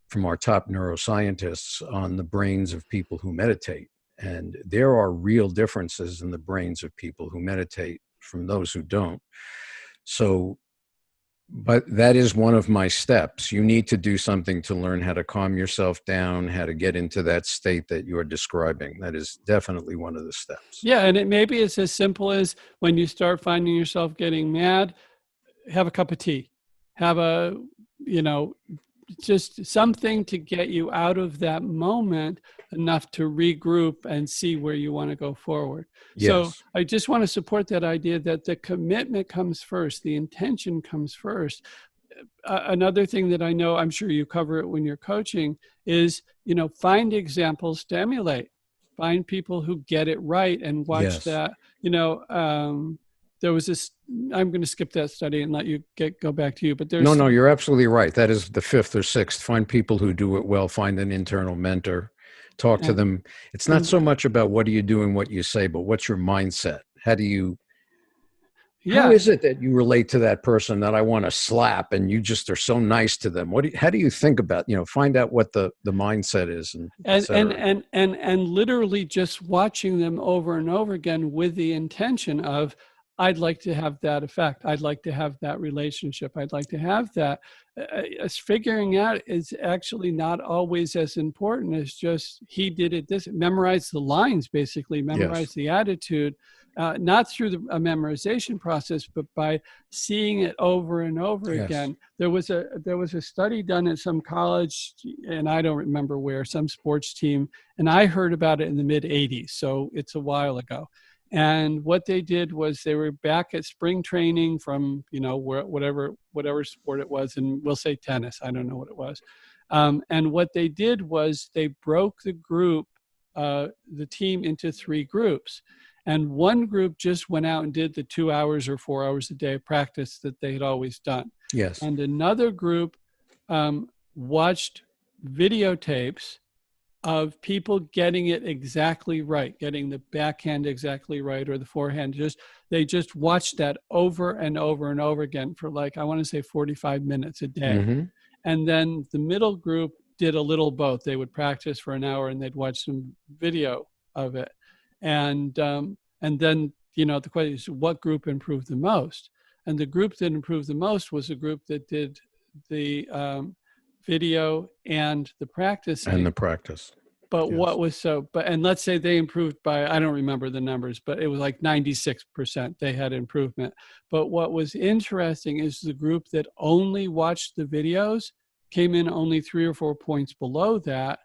from our top neuroscientists on the brains of people who meditate. And there are real differences in the brains of people who meditate from those who don't. So, but that is one of my steps. You need to do something to learn how to calm yourself down, how to get into that state that you're describing. That is definitely one of the steps. yeah, and maybe it's as simple as when you start finding yourself getting mad, have a cup of tea, have just something to get you out of that moment enough to regroup and see where you want to go forward. Yes. So I just want to support that idea that the commitment comes first, the intention comes first. Another thing that I know, I'm sure you cover it when you're coaching, is, find examples to emulate. Find people who get it right and watch that. There was this, I'm going to skip that study and let you go back to you, but there's No, you're absolutely right. That is the fifth or sixth. Find people who do it well, find an internal mentor, talk to them. It's not so much about what do you do and what you say, but what's your mindset? How is it that you relate to that person that I want to slap and you just are so nice to them? How do you think about, find out what the mindset is and literally just watching them over and over again with the intention of, I'd like to have that effect. I'd like to have that relationship. I'd like to have that. Figuring out is actually not always as important as just, he did it this. Memorize the lines, basically. Memorize the attitude, not through a memorization process, but by seeing it over and over again. There was a study done at some college, and I don't remember where, some sports team, and I heard about it in the mid-'80s, so it's a while ago. And what they did was they were back at spring training from, whatever sport it was, and we'll say tennis. I don't know what it was. And what they did was they broke the team into 3 groups. And one group just went out and did the 2 hours or 4 hours a day of practice that they had always done. Yes. And another group watched videotapes of people getting it exactly right, getting the backhand exactly right, or the forehand. They just watched that over and over and over again for, I want to say 45 minutes a day. Mm-hmm. And then the middle group did a little both. They would practice for an hour and they'd watch some video of it. And then, the question is, what group improved the most? And the group that improved the most was a group that did the video and the practice. But what was and let's say they improved by, I don't remember the numbers, but it was like 96% they had improvement. But what was interesting is the group that only watched the videos came in only 3 or 4 points below that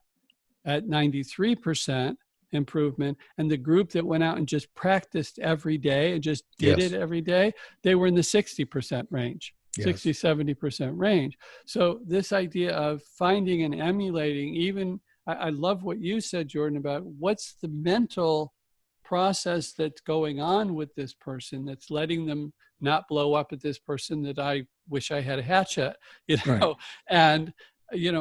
at 93% improvement. And the group that went out and just practiced every day and just did it every day, they were in the 60% range. 60, 70% range. So this idea of finding and emulating, even, I love what you said, Jordan, about what's the mental process that's going on with this person that's letting them not blow up at this person that I wish I had a hatch at, Right. and,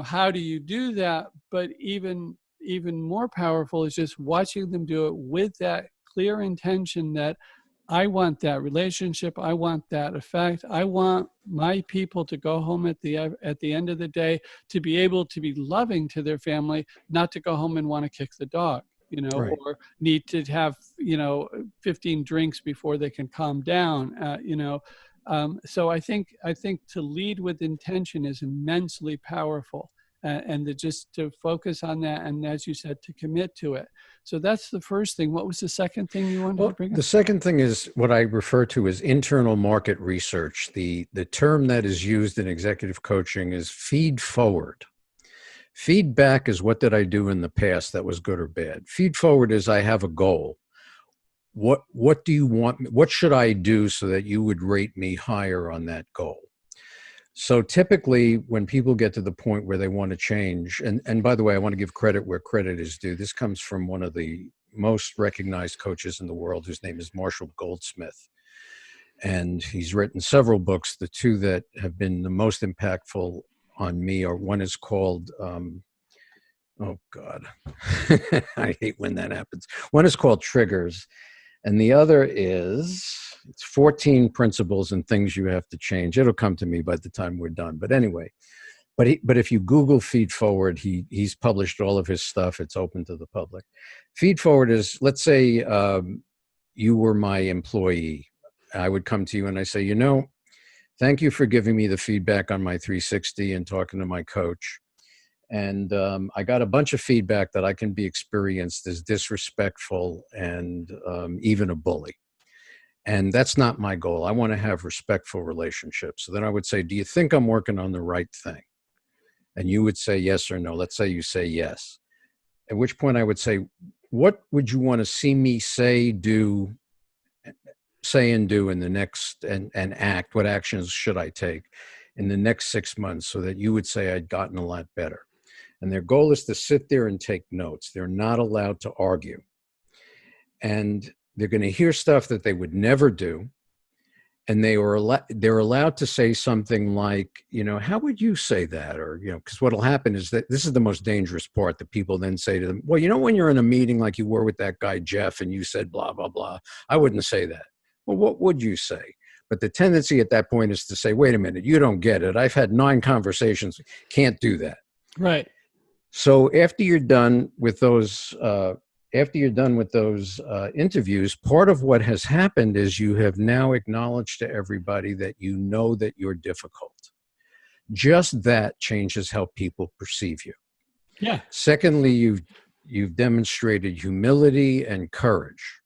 how do you do that? But even more powerful is just watching them do it with that clear intention that I want that relationship. I want that effect. I want my people to go home at the end of the day to be able to be loving to their family, not to go home and want to kick the dog, Right. or need to have, 15 drinks before they can calm down, So I think to lead with intention is immensely powerful. And to focus on that, and as you said, to commit to it. So that's the first thing. What was the second thing you wanted to Well, bring up? the second thing is what I refer to as internal market research. The term that is used in executive coaching is feed forward. Feedback is what did I do in the past that was good or bad. Feed forward is I have a goal. What do you want? What should I do so that you would rate me higher on that goal? So typically when people get to the point where they want to change, and by the way, I want to give credit where credit is due. This comes from one of the most recognized coaches in the world, whose name is Marshall Goldsmith. And he's written several books. The two that have been the most impactful on me are, one is called, oh God, I hate when that happens. One is called Triggers. And the other is, it's 14 principles and things you have to change. It'll come to me by the time we're done. But anyway, but if you Google Feed Forward, he's published all of his stuff. It's open to the public. Feed Forward is, let's say you were my employee. I would come to you and I say, thank you for giving me the feedback on my 360 and talking to my coach. And I got a bunch of feedback that I can be experienced as disrespectful and even a bully. And that's not my goal. I want to have respectful relationships. So then I would say, do you think I'm working on the right thing? And you would say yes or no. Let's say you say yes. At which point I would say, what would you want to see me say and do in the next, and act? What actions should I take in the next 6 months so that you would say I'd gotten a lot better? And their goal is to sit there and take notes. They're not allowed to argue. And they're going to hear stuff that they would never do. And they're allowed to say something like, how would you say that? Or, because what'll happen is that this is the most dangerous part, that people then say to them, well, when you're in a meeting like you were with that guy, Jeff, and you said, blah, blah, blah, I wouldn't say that. Well, what would you say? But the tendency at that point is to say, wait a minute, you don't get it. I've had 9 conversations. Can't do that. Right. So after you're done with those, interviews, part of what has happened is you have now acknowledged to everybody that that you're difficult. Just that changes how people perceive you. Yeah. Secondly, you've demonstrated humility and courage.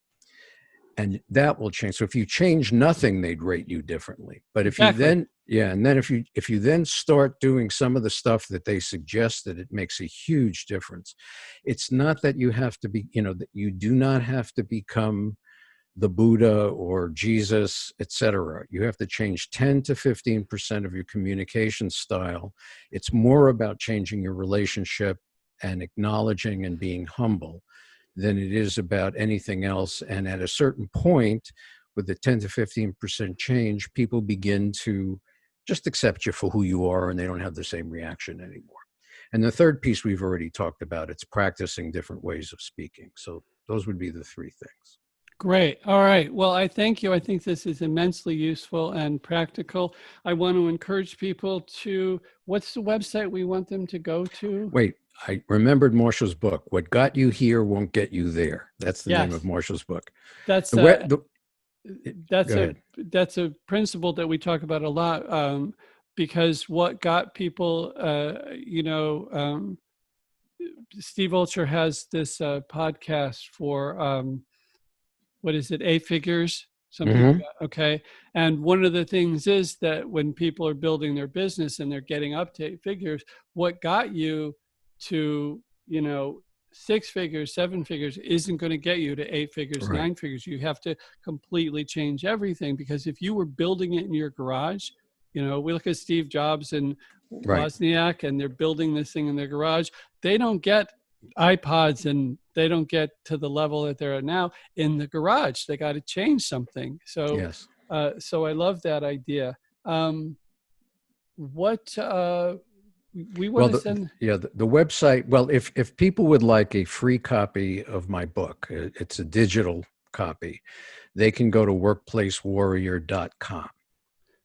And that will change. So if you change nothing, they'd rate you differently. But if Exactly. you then, and then if you then start doing some of the stuff that they suggested, it makes a huge difference. It's not that you have to be, that you do not have to become the Buddha or Jesus, etc. You have to change 10 to 15% of your communication style. It's more about changing your relationship and acknowledging and being humble than it is about anything else. And at a certain point, with the 10 to 15% change, people begin to just accept you for who you are, and they don't have the same reaction anymore. And the third piece we've already talked about, it's practicing different ways of speaking. So those would be the 3 things. Great. All right. Well, I thank you. I think this is immensely useful and practical. I want to encourage people to, what's the website we want them to go to? Wait, I remembered Marshall's book. What got you here won't get you there. That's the name of Marshall's book. That's Go ahead. That's a principle that we talk about a lot, because what got people, Steve Olcher has this podcast for, what is it, 8 figures? Something like that. Okay. And one of the things is that when people are building their business and they're getting up to 8 figures, what got you to, 6 figures, 7 figures isn't going to get you to 8 figures, Right. 9 figures. You have to completely change everything, because if you were building it in your garage, we look at Steve Jobs and Right. Wozniak, and they're building this thing in their garage. They don't get iPods and they don't get to the level that they're at now in the garage. They got to change something. So Yes. So I love that idea. What we want Well, to send? the website. Well, if people would like a free copy of my book, it's a digital copy. They can go to workplacewarrior.com.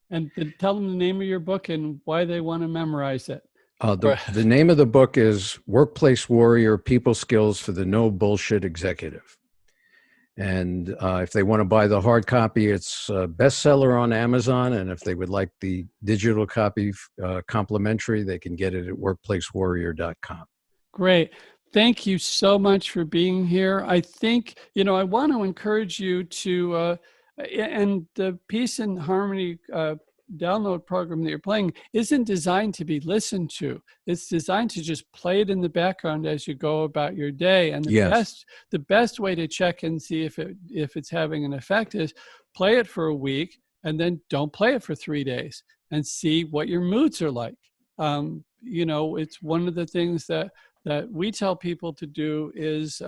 And tell them the name of your book and why they want to memorize it. The name of the book is Workplace Warrior: People Skills for the No Bullshit Executive. And if they want to buy the hard copy, it's a bestseller on Amazon. And if they would like the digital copy complimentary, they can get it at workplacewarrior.com. Great. Thank you so much for being here. I think, I want to encourage you to, and the Peace and Harmony download program that you're playing isn't designed to be listened to. It's designed to just play it in the background as you go about your day. And the best way to check and see if it's having an effect is play it for a week and then don't play it for 3 days and see what your moods are like. It's one of the things that we tell people to do is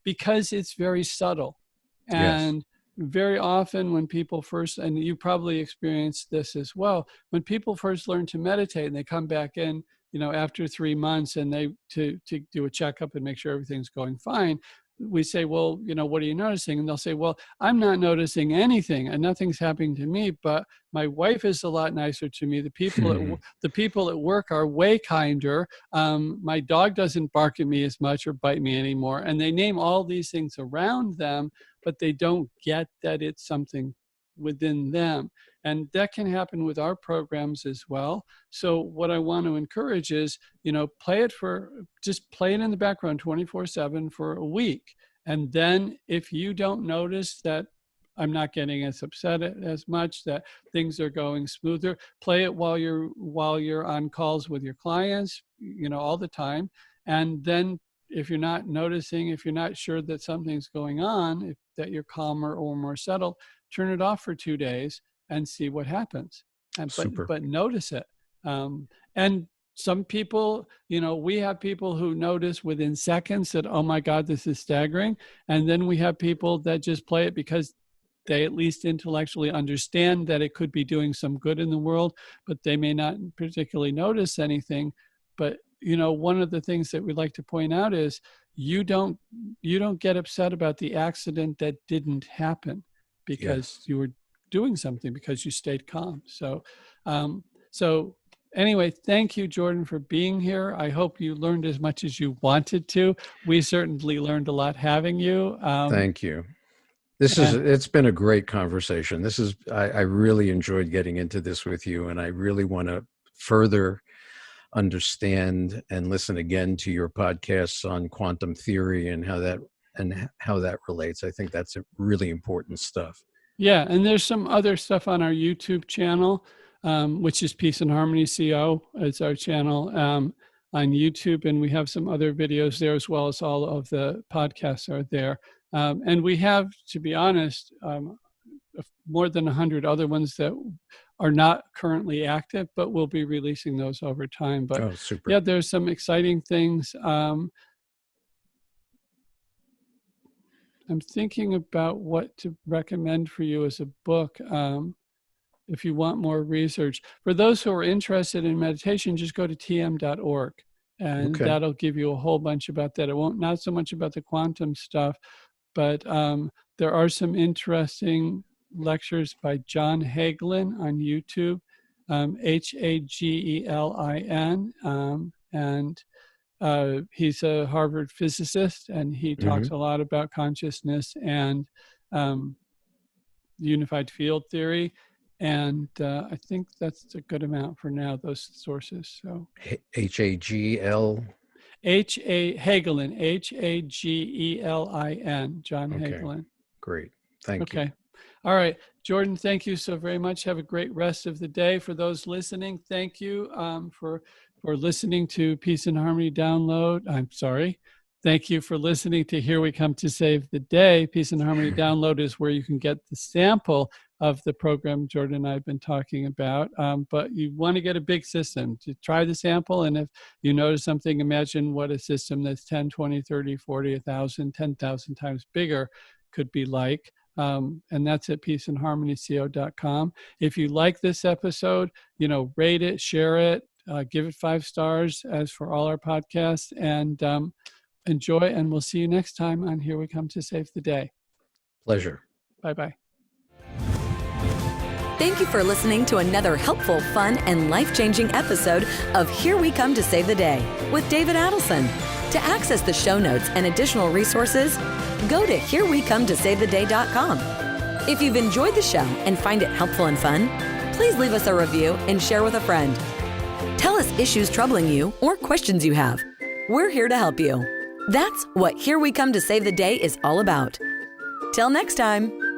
because it's very subtle. And very often when people first, and you probably experienced this as well, when people first learn to meditate and they come back in, after 3 months and they to do a checkup and make sure everything's going fine, we say, well, what are you noticing? And they'll say, well, I'm not noticing anything and nothing's happening to me, but my wife is a lot nicer to me. The people at work are way kinder. My dog doesn't bark at me as much or bite me anymore. And they name all these things around them, but they don't get that it's something within them. And that can happen with our programs as well. So what I want to encourage is, just play it in the background 24/7 for a week. And then if you don't notice that I'm not getting as upset as much, that things are going smoother, play it while you're on calls with your clients, all the time. And then if you're not noticing, if you're not sure that something's going on, that you're calmer or more settled, turn it off for 2 days and see what happens. But notice it. And some people, we have people who notice within seconds that, oh my God, this is staggering. And then we have people that just play it because they at least intellectually understand that it could be doing some good in the world, but they may not particularly notice anything. But one of the things that we'd like to point out is you don't get upset about the accident that didn't happen because you were doing something, because you stayed calm. So anyway, thank you, Jordan, for being here. I hope you learned as much as you wanted to. We certainly learned a lot having you. Thank you. It's been a great conversation. I really enjoyed getting into this with you, and I really want to further understand and listen again to your podcasts on quantum theory and how that relates. I think that's really important stuff. Yeah, and there's some other stuff on our YouTube channel, which is Peace and Harmony CO. It's our channel on YouTube, and we have some other videos there as well as all of the podcasts are there. And we have, to be honest, more than 100 other ones that are not currently active, but we'll be releasing those over time. But super. Yeah, there's some exciting things. I'm thinking about what to recommend for you as a book. If you want more research, for those who are interested in meditation, just go to tm.org and that'll give you a whole bunch about that. It won't, not so much about the quantum stuff, but there are some interesting lectures by John Hagelin on YouTube, Hagelin, and he's a Harvard physicist, and he talks a lot about consciousness and unified field theory. And I think that's a good amount for now, those sources. So H-A-G-L? Hagelin, Hagelin, John Hagelin. Great. Thank you. Okay. All right. Jordan, thank you so very much. Have a great rest of the day. For those listening, thank you for listening to Peace and Harmony Download. I'm sorry. Thank you for listening to Here We Come to Save the Day. Peace and Harmony Download is where you can get the sample of the program Jordan and I have been talking about. But you want to get a big system to try the sample. And if you notice something, imagine what a system that's 10, 20, 30, 40, 1,000, 10,000 times bigger could be like. and that's at peaceandharmonyco.com. If you like this episode, rate it, share it, give it 5 stars, as for all our podcasts, and enjoy. And we'll see you next time on Here We Come to Save the Day. Pleasure. Bye-bye. Thank you for listening to another helpful, fun, and life-changing episode of Here We Come to Save the Day with David Adelson. To access the show notes and additional resources, go to herewecometosavetheday.com. If you've enjoyed the show and find it helpful and fun, please leave us a review and share with a friend. Tell us issues troubling you or questions you have. We're here to help you. That's what Here We Come to Save the Day is all about. Till next time.